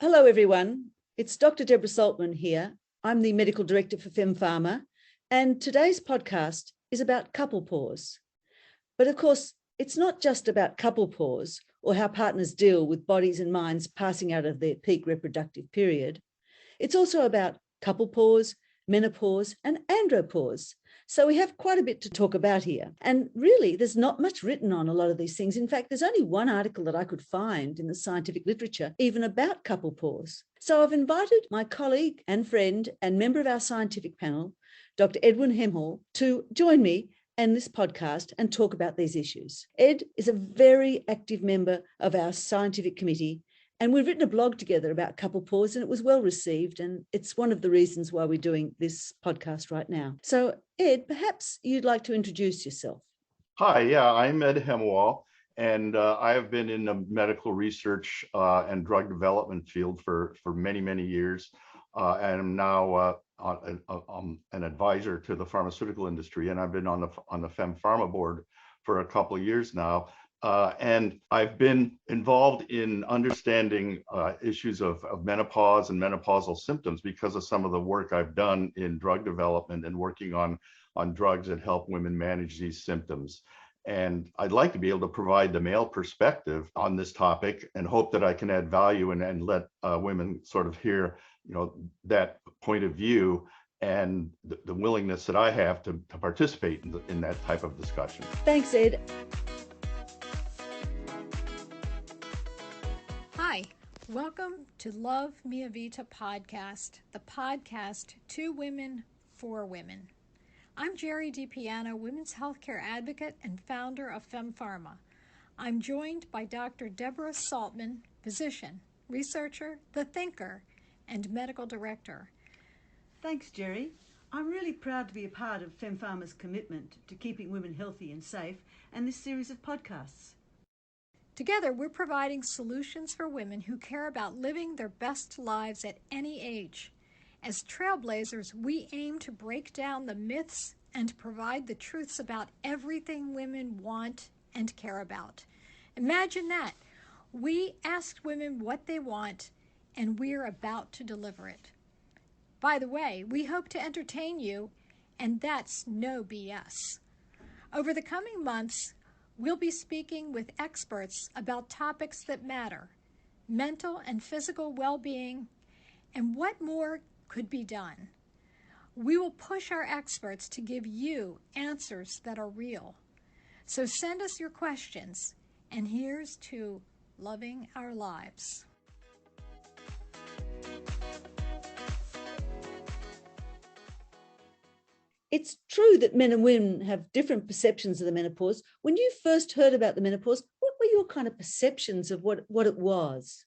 Hello, everyone. It's Dr. Deborah Saltman here. I'm the Medical Director for FemPharma, and today's podcast is about Couplepause. But of course, it's not just about Couplepause or how partners deal with bodies and minds passing out of their peak reproductive period. It's also about Couplepause, menopause, and andropause. So we have quite a bit to talk about here. And really, there's not much written on a lot of these things. In fact, there's only one article that I could find in the scientific literature even about Couplepause. So I've invited my colleague and friend and member of our scientific panel, Dr. Edwin Hemwall, to join me in this podcast and talk about these issues. Ed is a very active member of our scientific committee, and we've written a blog together about Couplepause, and it was well received. And it's one of the reasons why we're doing this podcast right now. So, Ed, perhaps you'd like to introduce yourself. Hi, I'm Ed Hemwall, and I have been in the medical research and drug development field for many, many years. And I'm now an advisor to the pharmaceutical industry, and I've been on the FemPharma board for a couple of years now. And I've been involved in understanding issues of menopause and menopausal symptoms because of some of the work I've done in drug development and working on drugs that help women manage these symptoms. And I'd like to be able to provide the male perspective on this topic and hope that I can add value and let women sort of hear, that point of view and the willingness that I have to participate in that type of discussion. Thanks, Ed. Hi, welcome to Love Mia Vita podcast, the podcast to women for women. I'm Jerry DiPiano, women's healthcare advocate and founder of FemPharma. I'm joined by Dr. Deborah Saltman, physician, researcher, the thinker, and medical director. Thanks, Jerry. I'm really proud to be a part of FemPharma's commitment to keeping women healthy and safe and this series of podcasts. Together, we're providing solutions for women who care about living their best lives at any age. As trailblazers, we aim to break down the myths and provide the truths about everything women want and care about. Imagine that. We asked women what they want, and we're about to deliver it. By the way, we hope to entertain you, and that's no BS. Over the coming months, we'll be speaking with experts about topics that matter, mental and physical well-being, and what more could be done. We will push our experts to give you answers that are real. So send us your questions, and here's to loving our lives. It's true that men and women have different perceptions of the menopause. When you first heard about the menopause, what were your kind of perceptions of what it was?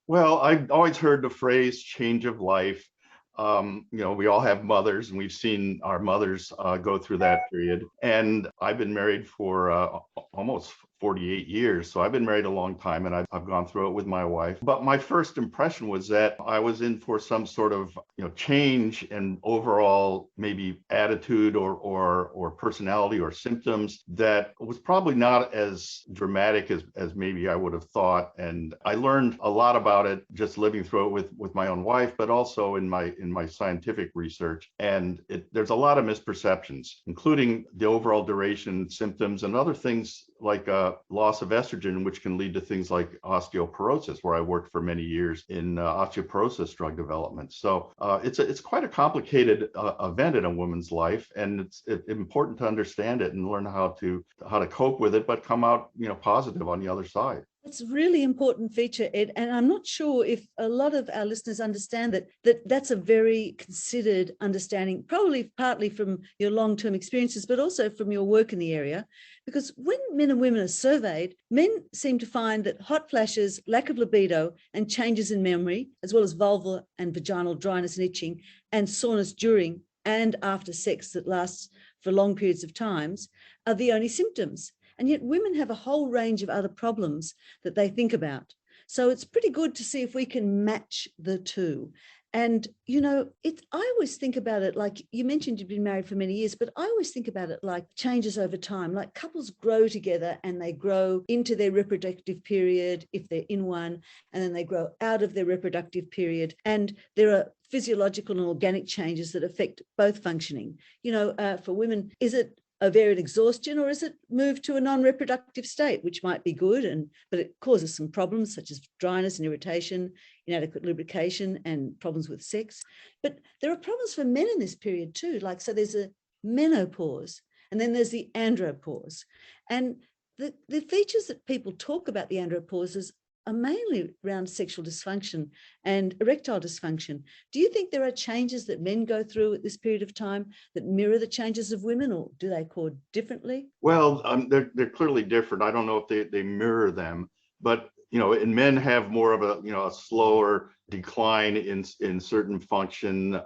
Well, I've always heard the phrase change of life. We all have mothers, and we've seen our mothers go through that period. And I've been married for almost 48 years. So I've been married a long time, and I've gone through it with my wife. But my first impression was that I was in for some sort of change in overall maybe attitude or personality or symptoms that was probably not as dramatic as maybe I would have thought. And I learned a lot about it just living through it with my own wife, but also in my scientific research. And there's a lot of misperceptions, including the overall duration, symptoms, and other things like loss of estrogen, which can lead to things like osteoporosis, where I worked for many years in osteoporosis drug development. So it's quite a complicated event in a woman's life, and it's important to understand it and learn how to cope with it, but come out positive on the other side. It's a really important feature, Ed, and I'm not sure if a lot of our listeners understand that's a very considered understanding, probably partly from your long-term experiences, but also from your work in the area. Because when men and women are surveyed, men seem to find that hot flashes, lack of libido, and changes in memory, as well as vulvar and vaginal dryness and itching, and soreness during and after sex that lasts for long periods of times, are the only symptoms. And yet women have a whole range of other problems that they think about. So it's pretty good to see if we can match the two. And, I always think about it like you mentioned you've been married for many years, but I always think about it like changes over time. Like couples grow together and they grow into their reproductive period if they're in one, and then they grow out of their reproductive period. And there are physiological and organic changes that affect both functioning. For women, is it ovarian exhaustion, or is it moved to a non-reproductive state, which might be good, but it causes some problems such as dryness and irritation, inadequate lubrication, and problems with sex. But there are problems for men in this period too. So there's a menopause, and then there's the andropause. And the features that people talk about the andropauses are mainly around sexual dysfunction and erectile dysfunction. Do you think there are changes that men go through at this period of time that mirror the changes of women, or do they occur differently? Well, they're clearly different. I don't know if they mirror them, but and men have more of a slower decline in certain function.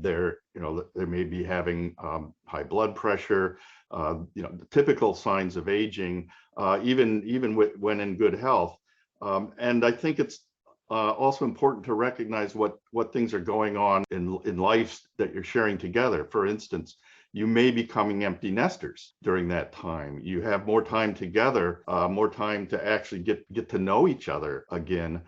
They may be having high blood pressure, the typical signs of aging, even when in good health. And I think it's also important to recognize what things are going on in life that you're sharing together. For instance, you may be becoming empty nesters during that time. You have more time together, more time to actually get to know each other again.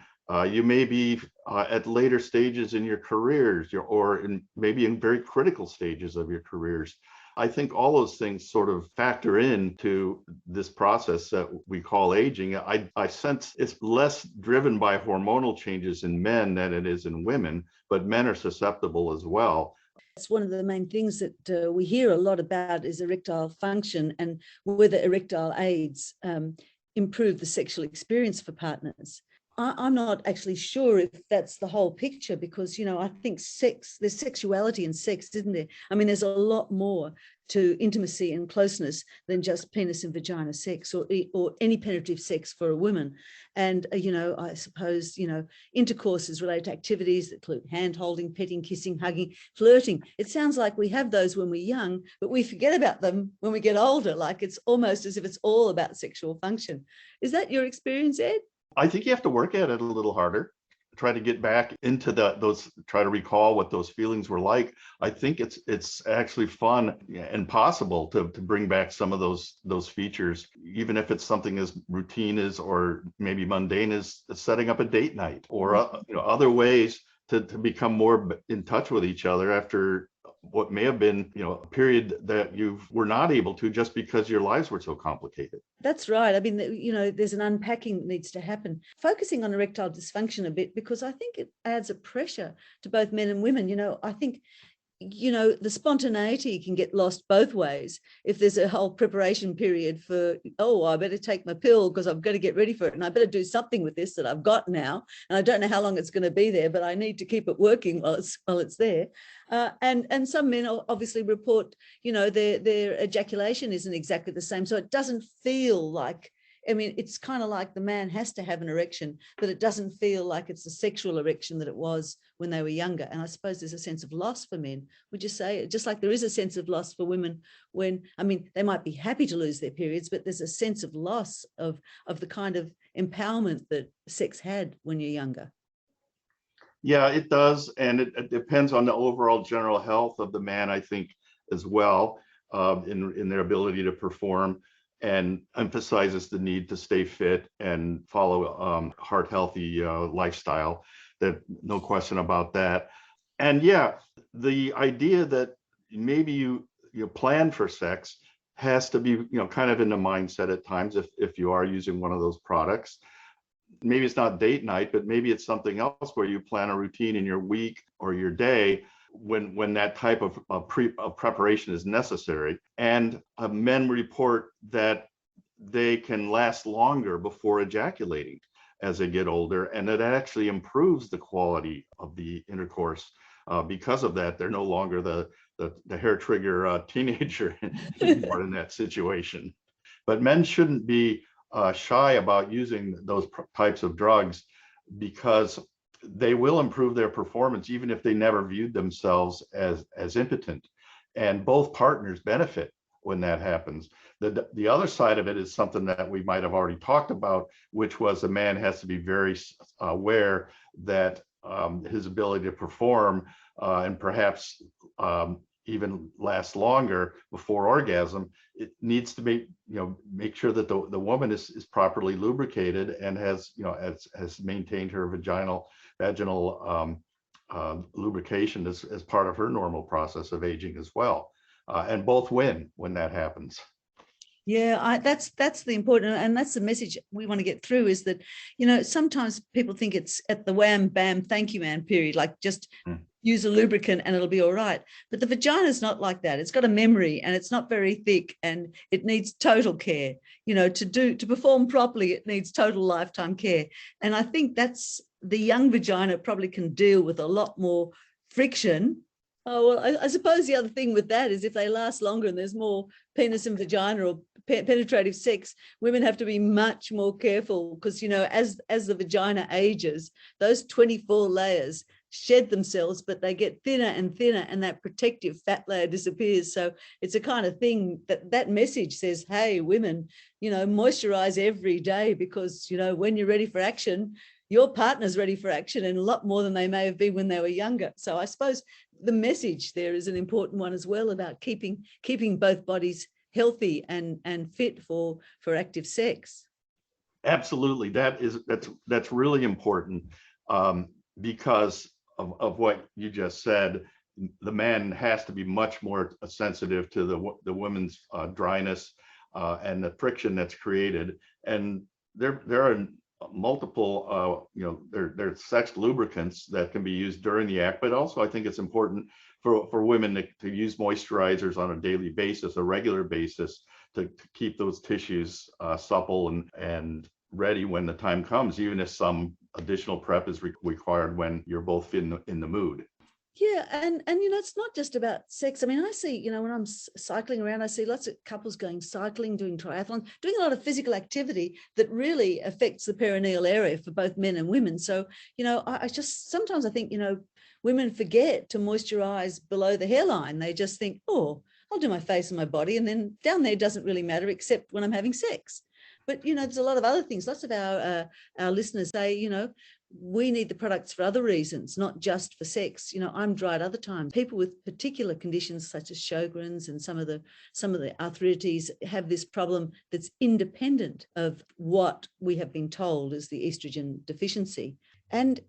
You may be at later stages in your careers, or maybe in very critical stages of your careers. I think all those things sort of factor into this process that we call aging. I sense it's less driven by hormonal changes in men than it is in women, but men are susceptible as well. It's one of the main things that we hear a lot about is erectile function, and whether erectile aids improve the sexual experience for partners. I'm not actually sure if that's the whole picture, because, I think there's sexuality in sex, isn't there? I mean, there's a lot more to intimacy and closeness than just penis and vagina sex or any penetrative sex for a woman. And, I suppose, intercourse is related to activities that include hand holding, petting, kissing, hugging, flirting. It sounds like we have those when we're young, but we forget about them when we get older. Like it's almost as if it's all about sexual function. Is that your experience, Ed? I think you have to work at it a little harder, try to get back into try to recall what those feelings were like. I think it's actually fun and possible to bring back some of those features, even if it's something as routine as, or maybe mundane as setting up a date night, or other ways to become more in touch with each other after what may have been, a period that you were not able to just because your lives were so complicated. That's right. I mean, there's an unpacking that needs to happen. Focusing on erectile dysfunction a bit, because I think it adds a pressure to both men and women. I think, the spontaneity can get lost both ways. If there's a whole preparation period for, I better take my pill because I've got to get ready for it, and I better do something with this that I've got now, and I don't know how long it's going to be there, but I need to keep it working while it's there. And some men obviously report, their ejaculation isn't exactly the same, so it doesn't feel like. I mean, it's kind of like the man has to have an erection, but it doesn't feel like it's a sexual erection that it was when they were younger. And I suppose there's a sense of loss for men. Would you say, just like there is a sense of loss for women when, they might be happy to lose their periods, but there's a sense of loss of the kind of empowerment that sex had when you're younger? Yeah, it does. And it depends on the overall general health of the man, I think, as well, in their ability to perform, and emphasizes the need to stay fit and follow heart healthy lifestyle. That no question about that. And yeah, the idea that maybe you plan for sex has to be kind of in the mindset at times if you are using one of those products. Maybe it's not date night, but maybe it's something else where you plan a routine in your week or your day when that type of preparation is necessary. And men report that they can last longer before ejaculating as they get older, and it actually improves the quality of the intercourse. Because of that, they're no longer the hair trigger teenager anymore in that situation. But men shouldn't be shy about using those types of drugs, because they will improve their performance even if they never viewed themselves as impotent, and both partners benefit when that happens. The other side of it is something that we might have already talked about, which was a man has to be very aware that his ability to perform and perhaps even last longer before orgasm, it needs to be, make sure that the woman is properly lubricated and has, has maintained her vaginal lubrication as part of her normal process of aging as well. And both win when that happens. Yeah, that's the important, and that's the message we want to get through, is that, sometimes people think it's at the wham, bam, thank you, man period, like just use a lubricant and it'll be all right. But the vagina is not like that. It's got a memory and it's not very thick and it needs total care. To perform properly, it needs total lifetime care. And I think that's the young vagina probably can deal with a lot more friction. Oh, well, I suppose the other thing with that is if they last longer and there's more penis and vagina or penetrative sex, women have to be much more careful because, as the vagina ages, those 24 layers shed themselves, but they get thinner and thinner and that protective fat layer disappears. So it's a kind of thing that message says, hey, women, moisturize every day because, when you're ready for action, your partner's ready for action and a lot more than they may have been when they were younger. So I suppose the message there is an important one as well about keeping both bodies healthy and fit for active sex. Absolutely, that's really important because of what you just said. The man has to be much more sensitive to the woman's dryness and the friction that's created. And there are multiple, there's sex lubricants that can be used during the act, but also I think it's important for women to use moisturizers on a daily basis, a regular basis, to keep those tissues supple and ready when the time comes, even if some additional prep is required when you're both in the mood. Yeah, and it's not just about sex. I mean, I see, when I'm cycling around, I see lots of couples going cycling, doing triathlon, doing a lot of physical activity that really affects the perineal area for both men and women. So, I just sometimes I think, women forget to moisturize below the hairline. They just think, oh, I'll do my face and my body, and then down there doesn't really matter except when I'm having sex. But, there's a lot of other things. Lots of our listeners say, we need the products for other reasons, not just for sex. I'm dry at other times. People with particular conditions such as Sjogren's and some of the arthritis have this problem that's independent of what we have been told is the estrogen deficiency. And,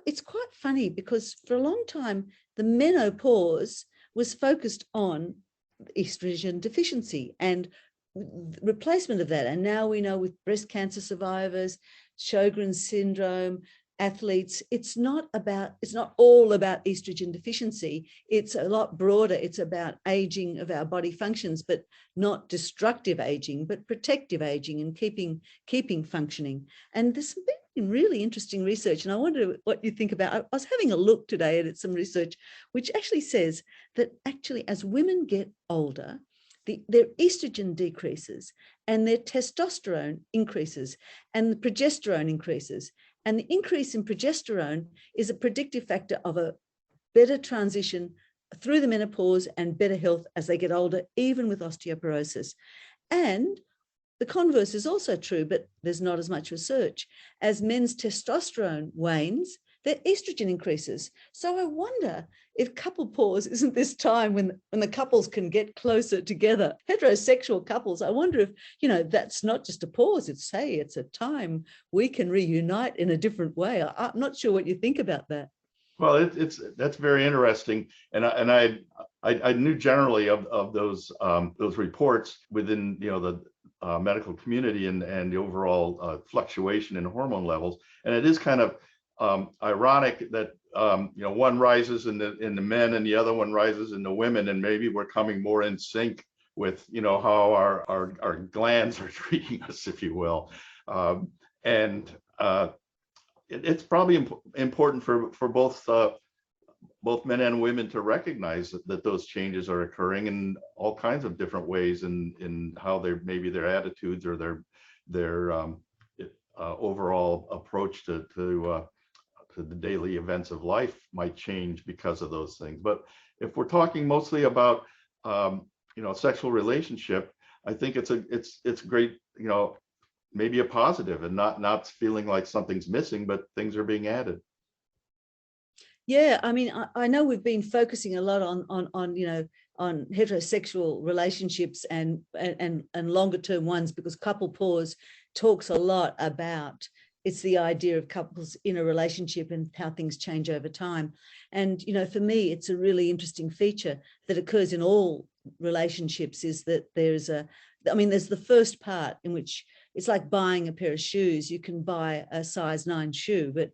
it's quite funny because for a long time, the menopause was focused on estrogen deficiency and replacement of that. And now we know with breast cancer survivors, Sjogren's syndrome, athletes, it's not all about estrogen deficiency. It's a lot broader. It's about aging of our body functions, but not destructive aging, but protective aging and keeping functioning. And there's been really interesting research, and I wonder what you think about. I was having a look today at some research which actually says that actually as women get older, their estrogen decreases and their testosterone increases and the progesterone increases. And the increase in progesterone is a predictive factor of a better transition through the menopause and better health as they get older, even with osteoporosis. And the converse is also true, but there's not as much research. As men's testosterone wanes, their estrogen increases. So I wonder if Couplepause isn't this time when the couples can get closer together. Heterosexual couples, I wonder if, that's not just a pause, it's a time we can reunite in a different way. I'm not sure what you think about that. Well, that's very interesting, and I knew generally of those reports within the medical community and the overall fluctuation in hormone levels, and it is kind of ironic that one rises in the men and the other one rises in the women, and maybe we're coming more in sync with how our glands are treating us, if you will, and it's probably important for both men and women to recognize that those changes are occurring in all kinds of different ways in how maybe their attitudes or their overall approach to the daily events of life might change because of those things. But if we're talking mostly about sexual relationship, I think it's great, maybe a positive, and not feeling like something's missing, but things are being added. Yeah, I mean, I know we've been focusing a lot on heterosexual relationships and longer term ones, because Couplepause talks a lot about, it's the idea of couples in a relationship and how things change over time. And, for me, it's a really interesting feature that occurs in all relationships, is that there's the first part in which it's like buying a pair of shoes. You can buy a size 9 shoe, but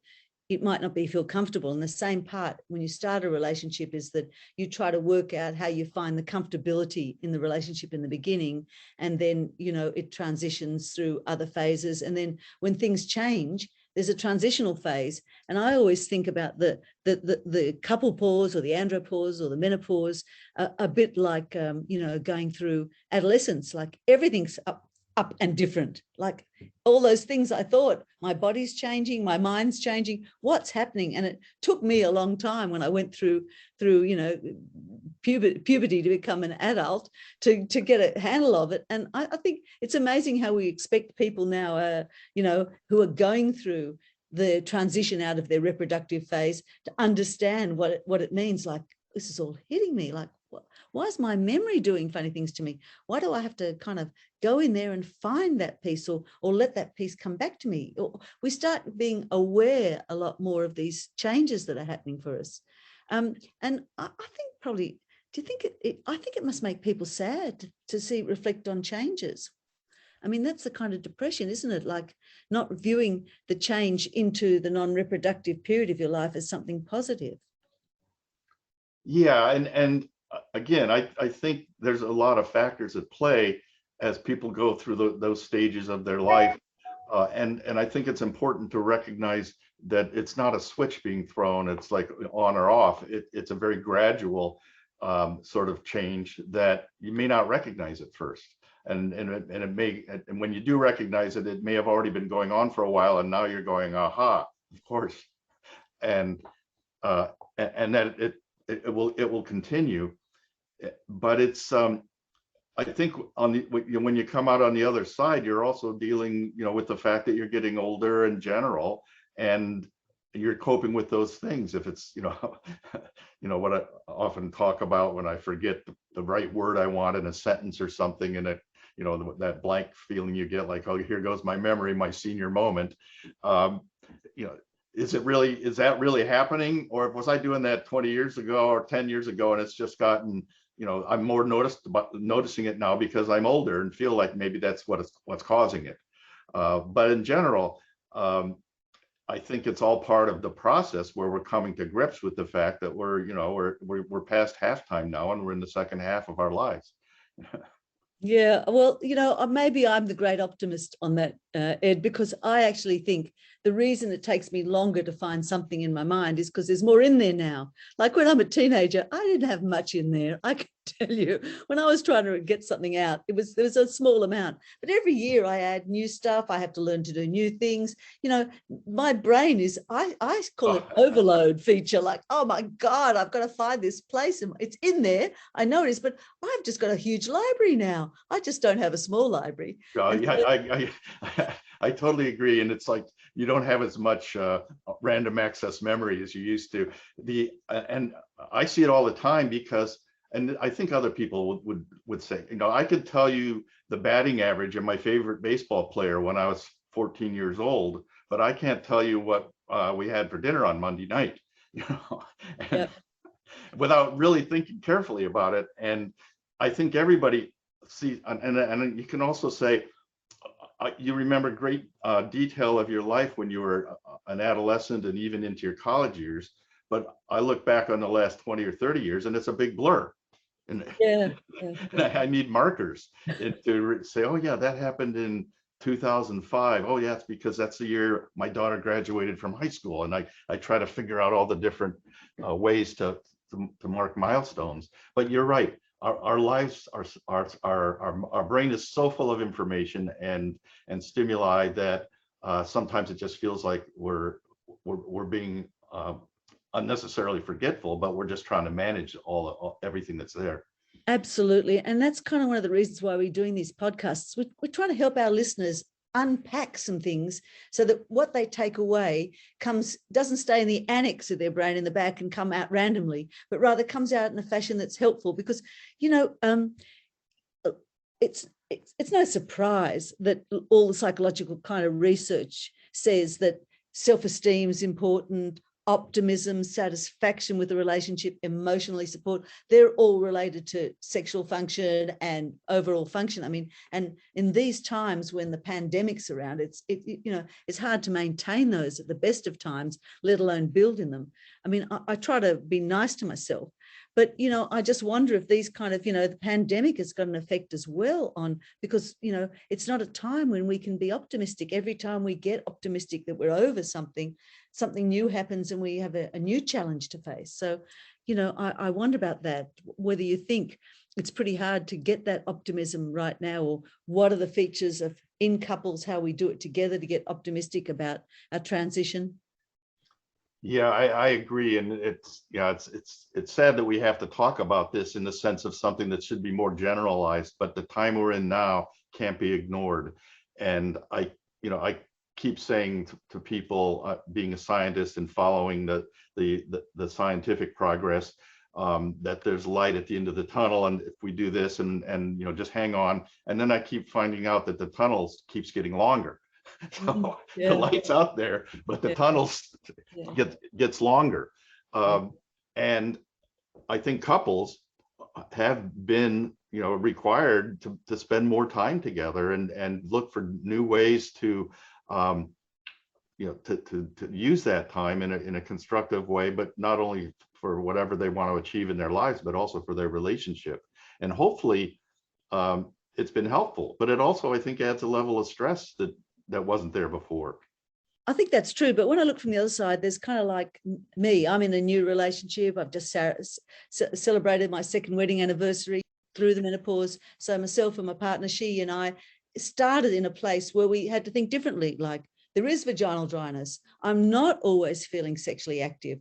it might not feel comfortable. And the same part when you start a relationship is that you try to work out how you find the comfortability in the relationship in the beginning, and then it transitions through other phases, and then when things change, there's a transitional phase. And I always think about the couple pause or the andropause or the menopause a bit like going through adolescence. Like everything's up and different, like all those things. I thought my body's changing, my mind's changing, what's happening? And it took me a long time when I went through puberty to become an adult to get a handle of it. And I think it's amazing how we expect people now who are going through the transition out of their reproductive phase to understand what it means. Like, this is all hitting me, like, why is my memory doing funny things to me? Why do I have to kind of go in there and find that piece, or let that piece come back to me? We start being aware a lot more of these changes that are happening for us. And I think probably, do you think I think it must make people sad to reflect on changes. I mean, that's the kind of depression, isn't it? Like not viewing the change into the non-reproductive period of your life as something positive. Yeah, and again, I think there's a lot of factors at play as people go through those stages of their life, and I think it's important to recognize that it's not a switch being thrown. It's like on or off. It's a very gradual sort of change that you may not recognize at first, and when you do recognize it, it may have already been going on for a while, and now you're going, aha, of course, and that it will continue. But it's I think when you come out on the other side, you're also dealing with the fact that you're getting older in general, and you're coping with those things. If it's what I often talk about when I forget the right word I want in a sentence or something, and it that blank feeling you get, like, oh, here goes my memory, my senior moment. Is that really happening, or was I doing that 20 years ago or 10 years ago, and it's just gotten, I'm more noticing it now because I'm older and feel like maybe that's what's causing it. But in general, I think it's all part of the process where we're coming to grips with the fact that we're past halftime now, and we're in the second half of our lives. Yeah, well, maybe I'm the great optimist on that, Ed, because I actually think the reason it takes me longer to find something in my mind is because there's more in there now. Like when I'm a teenager, I didn't have much in there. I can tell you, when I was trying to get something out, there was a small amount. But every year I add new stuff. I have to learn to do new things. My brain is, I call it overload feature. Like, oh my God, I've got to find this place. And it's in there. I know it is, but I've just got a huge library now. I just don't have a small library. Yeah, I totally agree. And it's like, you don't have as much random access memory as you used to. And I see it all the time because, and I think other people would say, I could tell you the batting average of my favorite baseball player when I was 14 years old, but I can't tell you what we had for dinner on Monday night, Yep. without really thinking carefully about it. And I think everybody sees, and you can also say, you remember great detail of your life when you were an adolescent and even into your college years. But I look back on the last 20 or 30 years and it's a big blur. And Yeah. I need markers to say, oh yeah, that happened in 2005. Oh yeah, it's because that's the year my daughter graduated from high school. And I try to figure out all the different ways to mark milestones. But you're right. Our lives our brain is so full of information and stimuli that sometimes it just feels like we're being unnecessarily forgetful, but we're just trying to manage everything that's there. Absolutely. And that's kind of one of the reasons why we're doing these podcasts. We're trying to help our listeners unpack some things so that what they take away doesn't stay in the annex of their brain in the back and come out randomly, but rather comes out in a fashion that's helpful. Because, it's no surprise that all the psychological kind of research says that self-esteem is important, optimism, satisfaction with the relationship, emotionally support, they're all related to sexual function and overall function. I mean, and in these times when the pandemic's around, it's hard to maintain those at the best of times, let alone build in them. I mean, I try to be nice to myself, but, I just wonder if these kind of, the pandemic has got an effect as well because, it's not a time when we can be optimistic. Every time we get optimistic that we're over something new happens and we have a new challenge to face. So, I wonder about that, whether you think it's pretty hard to get that optimism right now, or what are the features of in couples, how we do it together to get optimistic about our transition. Yeah, I agree. And it's sad that we have to talk about this in the sense of something that should be more generalized, but the time we're in now can't be ignored. And I keep saying to people, being a scientist and following the scientific progress, that there's light at the end of the tunnel. And if we do this and just hang on, and then I keep finding out that the tunnel keeps getting longer. So the light's out there, but the tunnels gets longer. And I think couples have been, required to spend more time together and look for new ways to, to use that time in a constructive way, but not only for whatever they want to achieve in their lives, but also for their relationship. And hopefully it's been helpful, but it also, I think, adds a level of stress that wasn't there before. I think that's true. But when I look from the other side, there's kind of like me. I'm in a new relationship. I've just celebrated my second wedding anniversary through the menopause. So myself and my partner, she and I, started in a place where we had to think differently. Like, there is vaginal dryness. I'm not always feeling sexually active.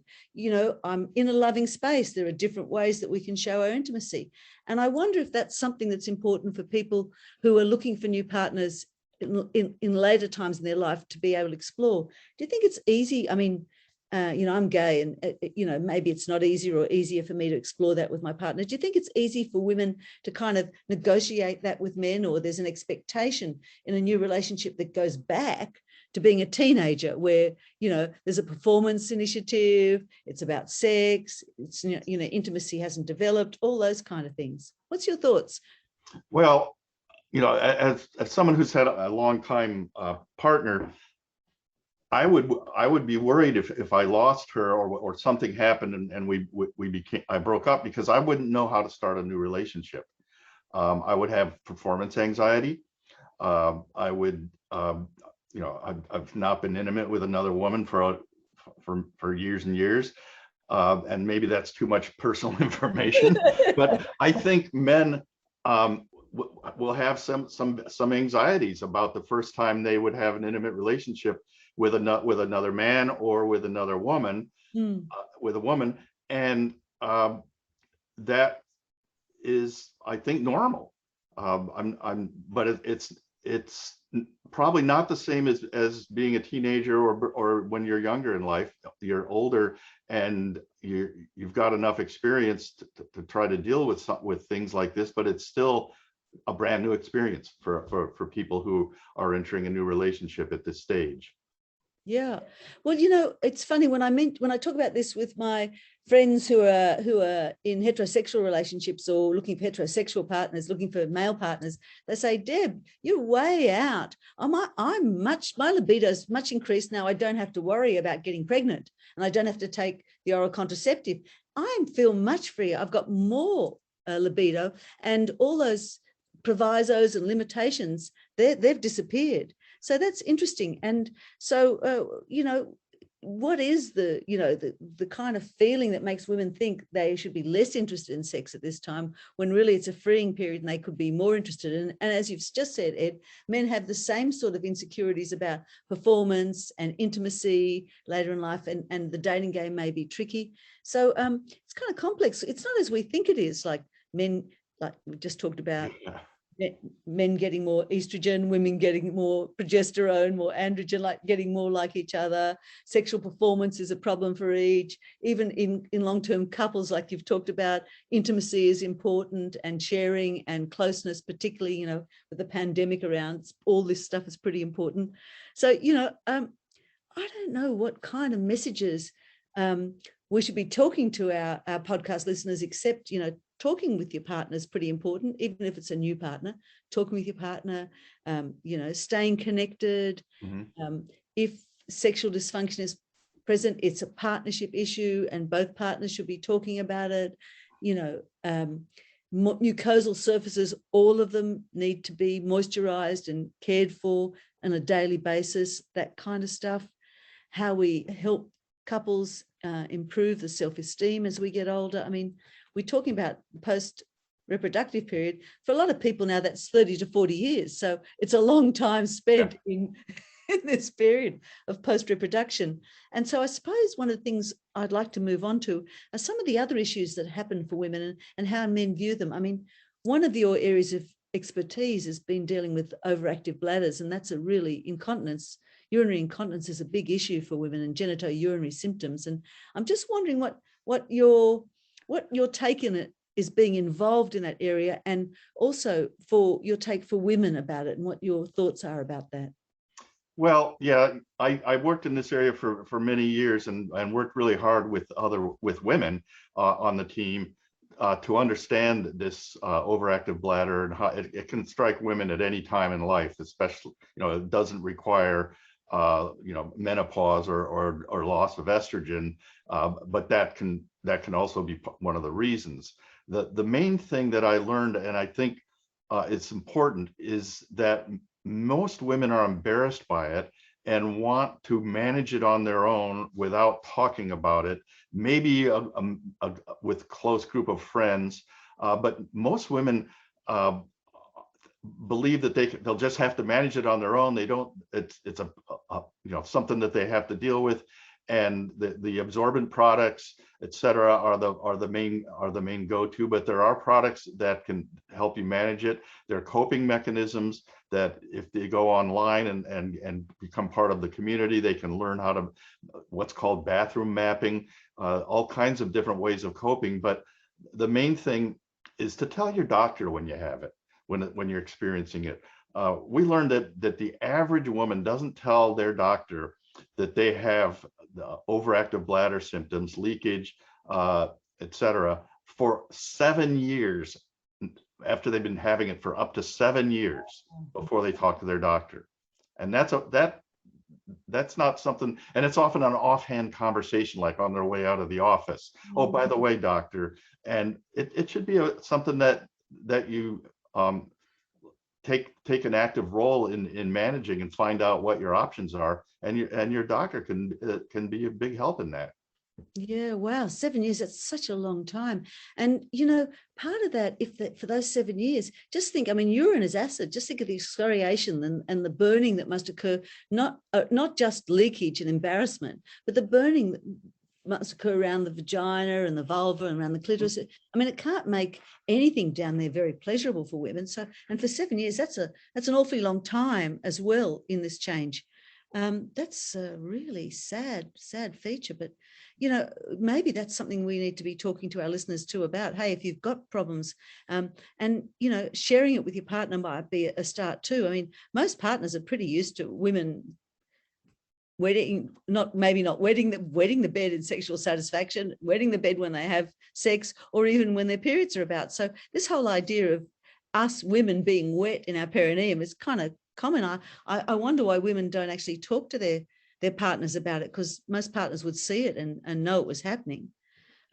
I'm in a loving space. There are different ways that we can show our intimacy. And I wonder if that's something that's important for people who are looking for new partners in later times in their life to be able to explore. Do you think it's easy? I mean, I'm gay, and maybe it's not easier or easier for me to explore that with my partner. Do you think it's easy for women to kind of negotiate that with men, or there's an expectation in a new relationship that goes back to being a teenager where, there's a performance initiative, it's about sex, it's, intimacy hasn't developed, all those kind of things? What's your thoughts? Well, as someone who's had a long time partner, I would be worried if I lost her or something happened and I broke up, because I wouldn't know how to start a new relationship. I would have performance anxiety. I would, I've not been intimate with another woman for years and years. And maybe that's too much personal information, but I think men will have some anxieties about the first time they would have an intimate relationship with another man or with another woman, with a woman, and that is, I think, normal. But it's probably not the same as being a teenager or when you're younger in life. You're older and you've got enough experience to try to deal with things like this, but it's still a brand new experience for people who are entering a new relationship at this stage. Yeah. Well, it's funny when I talk about this with my friends who are in heterosexual relationships or looking for heterosexual partners, looking for male partners, they say, Deb, you're way out. My libido is much increased now. I don't have to worry about getting pregnant and I don't have to take the oral contraceptive. I feel much freer. I've got more libido, and all those provisos and limitations, they've disappeared. So that's interesting. And so, what is the kind of feeling that makes women think they should be less interested in sex at this time, when really it's a freeing period and they could be more interested in? And as you've just said, Ed, men have the same sort of insecurities about performance and intimacy later in life, and the dating game may be tricky. So it's kind of complex. It's not as we think it is. Like, men like we just talked about, Yeah. men getting more estrogen, women getting more progesterone, more androgen, like getting more like each other. Sexual performance is a problem for each. Even in long-term couples, like you've talked about, intimacy is important, and sharing and closeness, particularly, you know, with the pandemic around, all this stuff is pretty important. So, you know, I don't know what kind of messages we should be talking to our podcast listeners, except, you know, talking with your partner is pretty important, even if it's a new partner. Talking with your partner, you know, staying connected. If sexual dysfunction is present, it's a partnership issue, and both partners should be talking about it. You know, mucosal surfaces, all of them need to be moisturized and cared for on a daily basis, that kind of stuff. How we help couples improve the self-esteem as we get older. I mean, we're talking about post-reproductive period. For a lot of people now, that's 30 to 40 years. So it's a long time spent in this period of post-reproduction. And so I suppose one of the things I'd like to move on to are some of the other issues that happen for women and how men view them. I mean, one of your areas of expertise has been dealing with overactive bladders, and that's a really incontinence. Urinary incontinence is a big issue for women, and genitourinary symptoms. And I'm just wondering what your take in it is, being involved in that area, and also for your take for women about it and what your thoughts are about that. Well, yeah, I worked in this area for many years, and worked really hard with women on the team to understand this overactive bladder, and how it can strike women at any time in life, especially, you know, it doesn't require you know, menopause or loss of estrogen, but that can also be one of the reasons. The main thing that I learned, and I think it's important, is that most women are embarrassed by it and want to manage it on their own without talking about it, maybe with a close group of friends, but most women believe that they'll just have to manage it on their own. They don't. It's a you know, something that they have to deal with, and the absorbent products, etc., are the main go-to. But there are products that can help you manage it. There are coping mechanisms that, if they go online and become part of the community, they can learn how to, what's called bathroom mapping, all kinds of different ways of coping. But the main thing is to tell your doctor when you have it, when you're experiencing it. We learned that the average woman doesn't tell their doctor that they have overactive bladder symptoms, leakage, etc., for 7 years, after they've been having it for up to 7 years before they talk to their doctor. And that's not something, and it's often an offhand conversation, like on their way out of the office. Oh, by the way, doctor. And it should be something that you take an active role in managing, and find out what your options are, and your doctor can be a big help in that. Yeah, wow, 7 years, that's such a long time. And, you know, part of that, for those 7 years, just think, I mean, urine is acid. Just think of the excoriation and the burning that must occur, not just leakage and embarrassment, but the burning that must occur around the vagina and the vulva and around the clitoris. I mean, it can't make anything down there very pleasurable for women. So, and for 7 years, that's an awfully long time as well in this change. That's a really sad feature, but, you know, maybe that's something we need to be talking to our listeners too about. Hey, if you've got problems, and, you know, sharing it with your partner might be a start too. I mean, most partners are pretty used to women wetting the bed in sexual satisfaction, wetting the bed when they have sex, or even when their periods are about. So this whole idea of us women being wet in our perineum is kind of common. I wonder why women don't actually talk to their partners about it, because most partners would see it and know it was happening.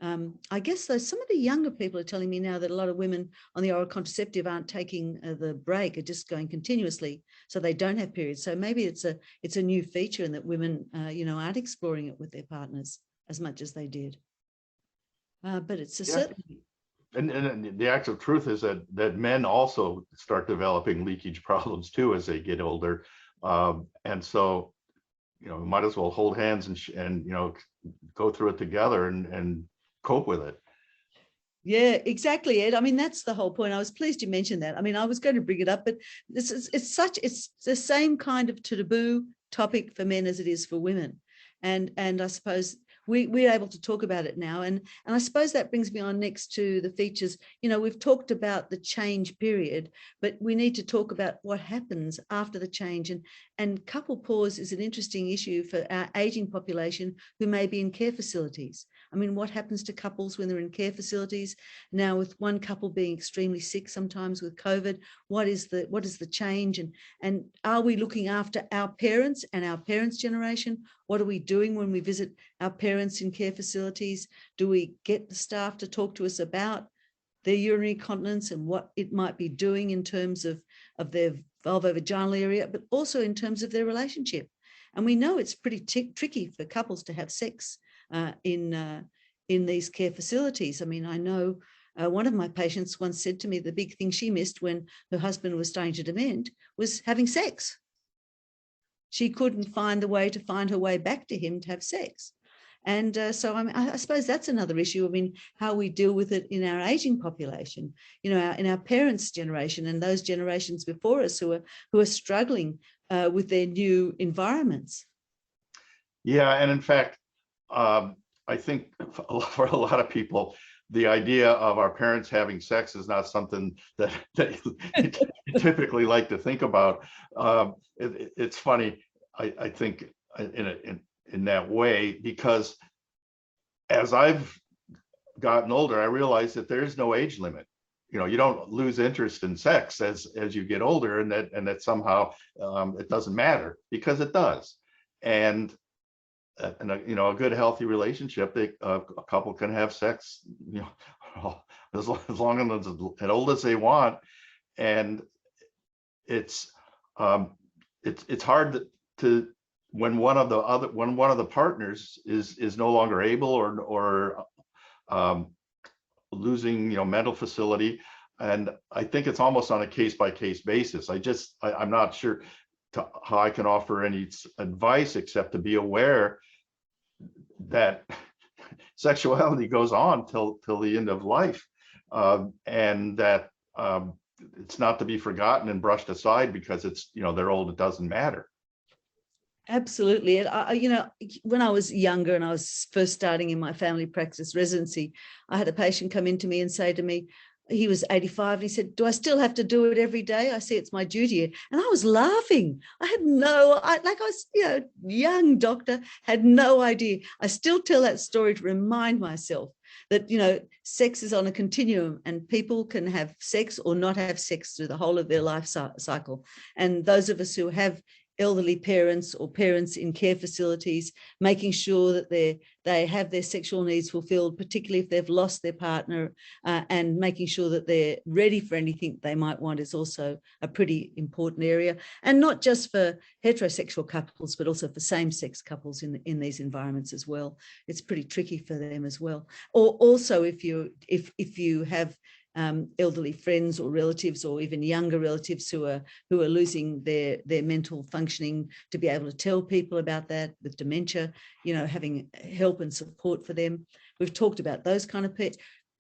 I guess though, some of the younger people are telling me now that a lot of women on the oral contraceptive aren't taking the break, are just going continuously, so they don't have periods. So maybe it's a new feature, and that women, you know, aren't exploring it with their partners as much as they did. But it's certainly. And the actual truth is that men also start developing leakage problems too as they get older, and so, you know, we might as well hold hands and you know, go through it together and cope with it. Yeah, exactly, Ed. I mean, that's the whole point. I was pleased you mentioned that. I mean, I was going to bring it up, but it's the same kind of taboo topic for men as it is for women. And I suppose we're able to talk about it now. And I suppose that brings me on next to the features. You know, we've talked about the change period, but we need to talk about what happens after the change. And couple pause is an interesting issue for our aging population who may be in care facilities. I mean, what happens to couples when they're in care facilities? Now, with one couple being extremely sick, sometimes with COVID, what is the change? And are we looking after our parents and our parents' generation? What are we doing when we visit our parents in care facilities? Do we get the staff to talk to us about their urinary continence and what it might be doing in terms of their vulvovaginal area, but also in terms of their relationship? And we know it's pretty tricky for couples to have sex in these care facilities. I mean, I know one of my patients once said to me the big thing she missed when her husband was starting to dement was having sex. She couldn't find the way to find her way back to him to have sex. And so I suppose that's another issue. I mean, how we deal with it in our aging population, you know, in our parents' generation and those generations before us who are struggling with their new environments. Yeah, and in fact, I think for a lot of people, the idea of our parents having sex is not something that you typically like to think about. It's funny, I think, in that way, because as I've gotten older, I realized that there is no age limit. You know, you don't lose interest in sex as you get older, and that somehow it doesn't matter, because it does. And you know, a good healthy relationship, a couple can have sex, you know, as long as old as they want. And it's hard to when one of the partners is no longer able or losing, you know, mental facility. And I think it's almost on a case-by-case basis. I'm not sure how I can offer any advice except to be aware that sexuality goes on till the end of life, and that it's not to be forgotten and brushed aside because it's, you know, they're old, it doesn't matter. Absolutely. And you know, when I was younger and I was first starting in my family practice residency, I had a patient come into me and say to me, he was 85, and he said, "Do I still have to do it every day?" I say, "It's my duty." And I was laughing. I was, you know, young doctor, had no idea. I still tell that story to remind myself that, you know, sex is on a continuum and people can have sex or not have sex through the whole of their life cycle. And those of us who have elderly parents or parents in care facilities, making sure that they have their sexual needs fulfilled, particularly if they've lost their partner, and making sure that they're ready for anything they might want is also a pretty important area. And not just for heterosexual couples, but also for same-sex couples in these environments as well. It's pretty tricky for them as well. Or also if you have elderly friends or relatives, or even younger relatives who are losing their mental functioning, to be able to tell people about that with dementia, you know, having help and support for them. We've talked about those kind of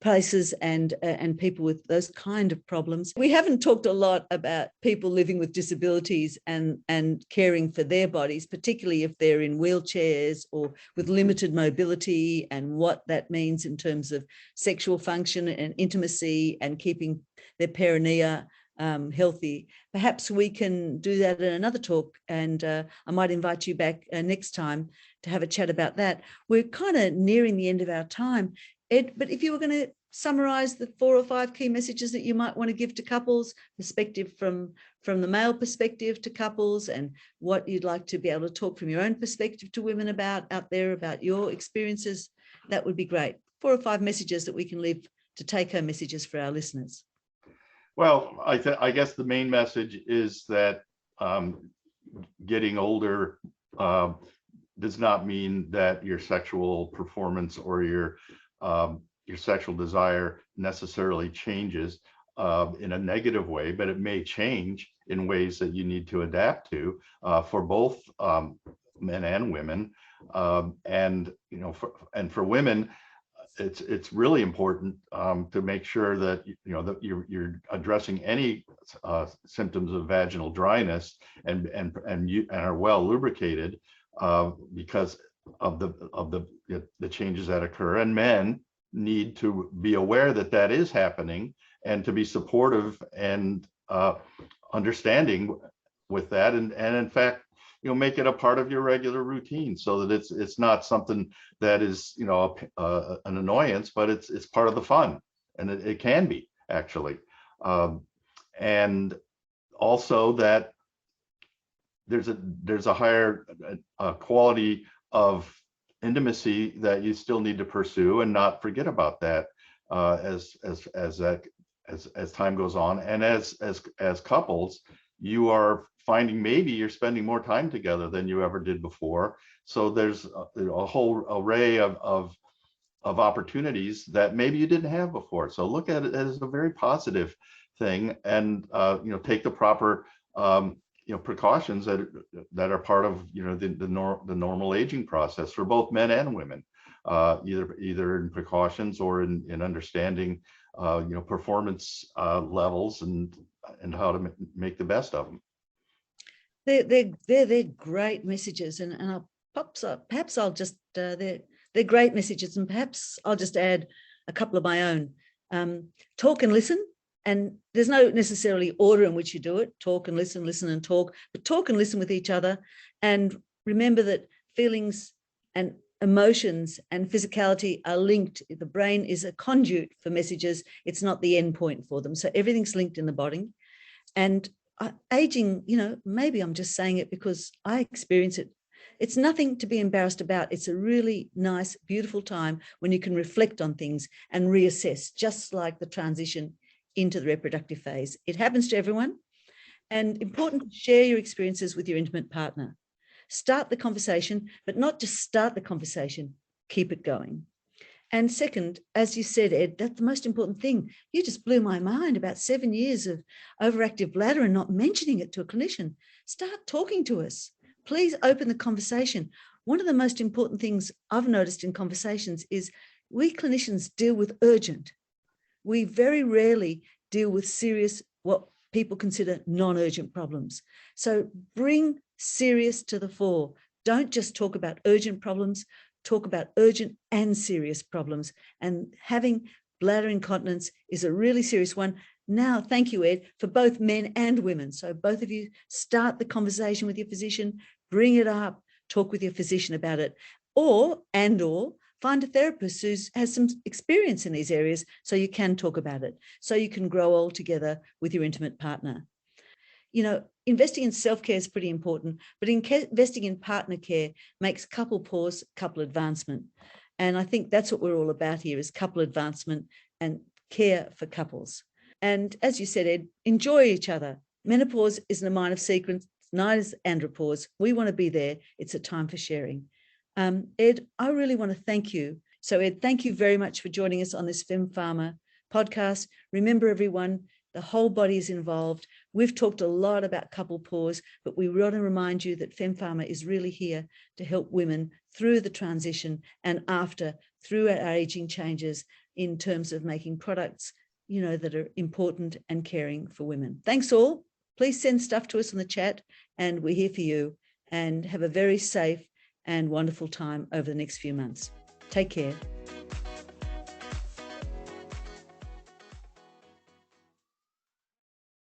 places and people with those kind of problems. We haven't talked a lot about people living with disabilities and caring for their bodies, particularly if they're in wheelchairs or with limited mobility, and what that means in terms of sexual function and intimacy and keeping their perineum healthy. Perhaps we can do that in another talk, and I might invite you back next time to have a chat about that. We're kind of nearing the end of our time, Ed, but if you were going to summarize the 4 or 5 key messages that you might want to give to couples, perspective from the male perspective to couples, and what you'd like to be able to talk from your own perspective to women about out there, about your experiences, that would be great. 4 or 5 messages that we can leave to take home messages for our listeners. Well, I guess the main message is that getting older does not mean that your sexual performance or your sexual desire necessarily changes in a negative way, but it may change in ways that you need to adapt to for both men and women. And you know, for women, it's really important to make sure that that you're addressing any symptoms of vaginal dryness and are well lubricated because of the changes that occur. And men need to be aware that that is happening and to be supportive and understanding with that, and in fact make it a part of your regular routine so that it's not something that is an annoyance, but it's part of the fun, and it can be actually. And also that there's a higher quality of intimacy that you still need to pursue and not forget about that as time goes on, and as couples you are finding maybe you're spending more time together than you ever did before. So there's a whole array of opportunities that maybe you didn't have before. So look at it as a very positive thing, and take the proper precautions that are part of the normal aging process for both men and women, either in precautions or in understanding performance levels and how to make the best of them. They're great messages, and perhaps I'll just they're great messages, and perhaps I'll just add a couple of my own. Talk and listen, and there's no necessarily order in which you do it. Talk and listen, listen and talk, but talk and listen with each other, and remember that feelings and emotions and physicality are linked. The brain is a conduit for messages. It's not the end point for them. So everything's linked in the body. And aging, maybe I'm just saying it because I experience it. It's nothing to be embarrassed about. It's a really nice, beautiful time when you can reflect on things and reassess, just like the transition into the reproductive phase. It happens to everyone, and important to share your experiences with your intimate partner. Start the conversation, but not just start the conversation, keep it going. And second, as you said, Ed, that's the most important thing. You just blew my mind about 7 years of overactive bladder and not mentioning it to a clinician. Start talking to us. Please open the conversation. One of the most important things I've noticed in conversations is we clinicians deal with urgent. We very rarely deal with serious, what people consider non-urgent problems. So bring serious to the fore. Don't just talk about urgent problems. Talk about urgent and serious problems. And having bladder incontinence is a really serious one. Now, thank you, Ed, for both men and women. So both of you start the conversation with your physician, bring it up, talk with your physician about it, or find a therapist who has some experience in these areas so you can talk about it, so you can grow old together with your intimate partner. Investing in self-care is pretty important, but investing in partner care makes Couplepause couple advancement. And I think that's what we're all about here, is couple advancement and care for couples. And as you said, Ed, enjoy each other. Menopause isn't a minor of sequence, neither is andropause. We want to be there. It's a time for sharing. Ed, I really want to thank you. So Ed, thank you very much for joining us on this Fem Pharma podcast. Remember, everyone, the whole body is involved. We've talked a lot about Couplepause, but we want to remind you that Fem Pharma is really here to help women through the transition and after, through our aging changes in terms of making products, that are important and caring for women. Thanks all. Please send stuff to us in the chat, and we're here for you. And have a very safe and wonderful time over the next few months. Take care.